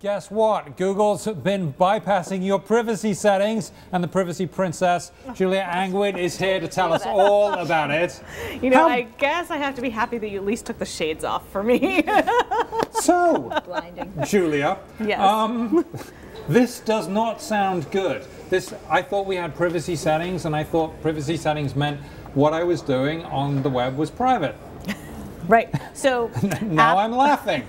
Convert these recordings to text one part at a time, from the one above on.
Guess what? Google's been bypassing your privacy settings, and the privacy princess, Julia Angwin, is here to tell us all about it. You know, I guess I have to be happy that you at least took the shades off for me. So, blinding. Julia, yes. This does not sound good. I thought we had privacy settings, and I thought privacy settings meant what I was doing on the web was private. Right. So now I'm laughing.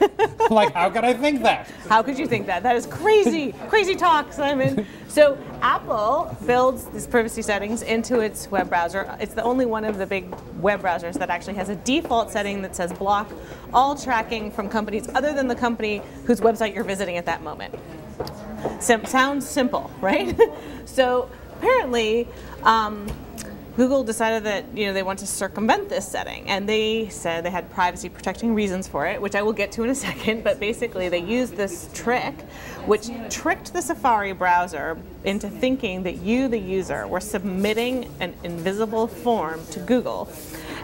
Like, how could I think that? How could you think that? That is crazy, crazy talk, Simon. So Apple builds these privacy settings into its web browser. It's the only one of the big web browsers that actually has a default setting that says block all tracking from companies other than the company whose website you're visiting at that moment. Sounds simple, right? So apparently, Google decided that they want to circumvent this setting, and they said they had privacy protecting reasons for it, which I will get to in a second. But basically, they used this trick, which tricked the Safari browser into thinking that you, the user, were submitting an invisible form to Google,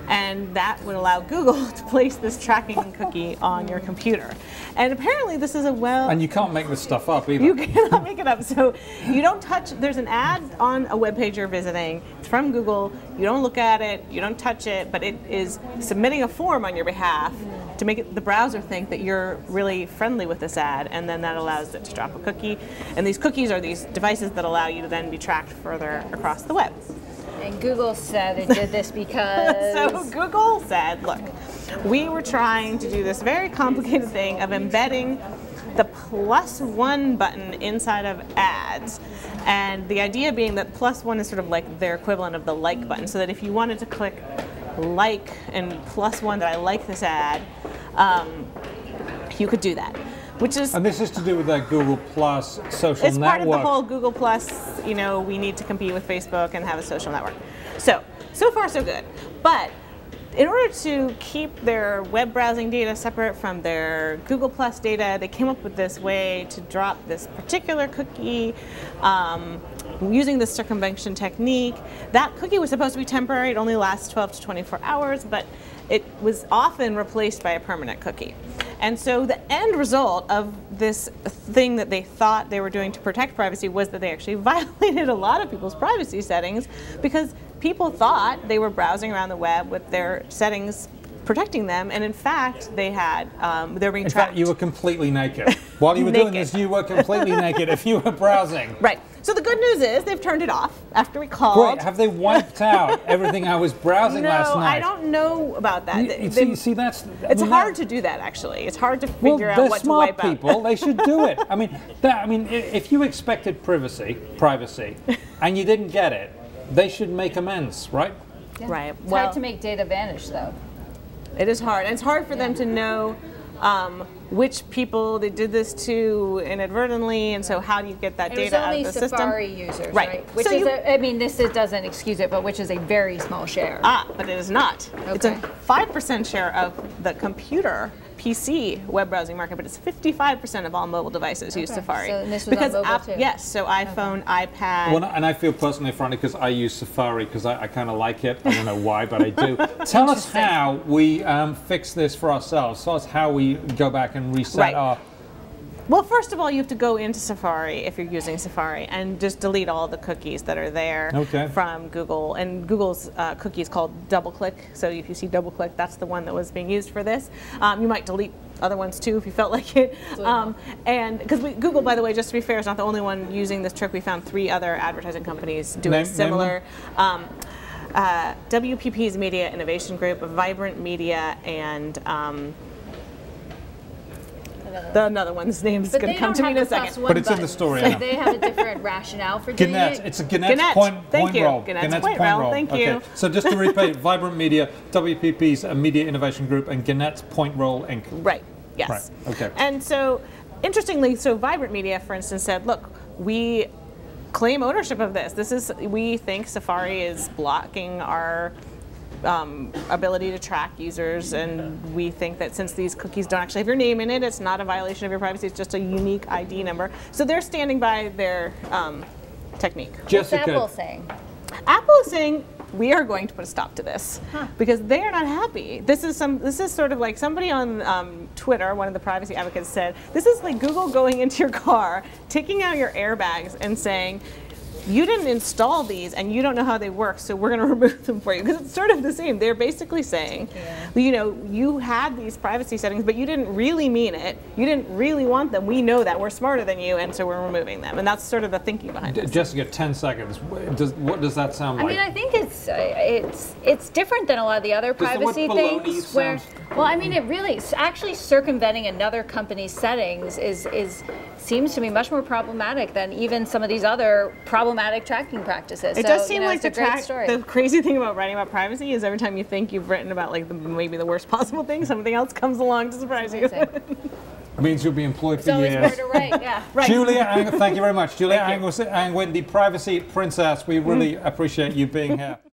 and that would allow Google to place this tracking cookie on your computer. And apparently, this is and you can't make this stuff up either. You cannot make it up. So you don't touch. There's an ad on a web page you're visiting. It's from Google. You don't look at it. You don't touch it. But it is submitting a form on your behalf to make the browser think that you're really friendly with this ad, and then that allows it to drop a cookie. And these cookies are these devices that allow you to then be tracked further across the web. And Google said it did this because... So Google said, look, we were trying to do this very complicated thing of embedding the +1 button inside of ads. And the idea being that +1 is sort of like their equivalent of the like button, so that if you wanted to click like and +1 that I like this ad, you could do that. And this is to do with that Google Plus social network. It's part of the whole Google Plus, we need to compete with Facebook and have a social network. So far so good. But in order to keep their web browsing data separate from their Google Plus data, they came up with this way to drop this particular cookie using this circumvention technique. That cookie was supposed to be temporary. It only lasts 12 to 24 hours, but it was often replaced by a permanent cookie. And so the end result of this thing that they thought they were doing to protect privacy was that they actually violated a lot of people's privacy settings, because people thought they were browsing around the web with their settings protecting them, and in fact they had they were being tracked. In fact, you were completely naked. While you were doing this, you were completely naked if you were browsing. Right. So the good news is they've turned it off after we called. Great. Have they wiped out everything I was browsing last night? No, I don't know about that. See, that's... It's hard to do that, actually. It's hard to figure out what to wipe out. They're smart people. They should do it. I mean, if you expected privacy, and you didn't get it, they should make amends, right? Yeah. Right. It's hard to make data vanish, though. It is hard. And it's hard for them to know which people they did this to inadvertently, and so how do you get that data out of the system? It was only Safari users, right? Which is, this doesn't excuse it, but which is a very small share. But it is not. Okay. It's a 5% share of the computer PC web browsing market, but it's 55% of all mobile devices use Safari. So this was on mobile too? Yes, so iPhone, iPad. Well, and I feel personally friendly because I use Safari because I kind of like it. I don't know why, but I do. Tell us how we fix this for ourselves. Tell us how we go back and reset our... Well, first of all, you have to go into Safari if you're using Safari and just delete all the cookies that are there from Google. And Google's cookie is called DoubleClick. So if you see DoubleClick, that's the one that was being used for this. You might delete other ones too if you felt like it. And because Google, by the way, just to be fair, is not the only one using this trick. We found 3 other advertising companies doing similar. WPP's Media Innovation Group, Vibrant Media, and another one's name is going to come to me in a second. But it's in the story. So they have a different rationale for doing it? It's a Gannett's point roll. Gannett's point roll. Thank you. Okay. So just to repeat, Vibrant Media, WPP's Media Innovation Group, and Gannett's Point Roll Inc. Right. Yes. Right. Okay. And so, interestingly, Vibrant Media, for instance, said, look, we claim ownership of this. We think Safari is blocking our ability to track users, and we think that since these cookies don't actually have your name in it, it's not a violation of your privacy, it's just a unique ID number. So they're standing by their technique. Jessica, what's Apple saying? Apple is saying, we are going to put a stop to this because they are not happy. This is sort of like somebody on Twitter, one of the privacy advocates said, this is like Google going into your car, taking out your airbags and saying, you didn't install these and you don't know how they work, so we're going to remove them for you. Because it's sort of the same. They're basically saying, you know, you had these privacy settings, but you didn't really mean it. You didn't really want them. We know that. We're smarter than you, and so we're removing them. And that's sort of the thinking behind it. Jessica, 10 seconds. What does that sound like? I mean, I think it's different than a lot of the other privacy things. Where, well, I mean, it really actually circumventing another company's settings seems to me much more problematic than even some of these other problematic tracking practices. It does seem like the crazy thing about writing about privacy is every time you think you've written about like maybe the worst possible thing, something else comes along to surprise you. It means you'll be employed for years. It's always more to write, yeah. Right. Julia, thank you very much. Julia Angwin, the privacy princess. We really appreciate you being here.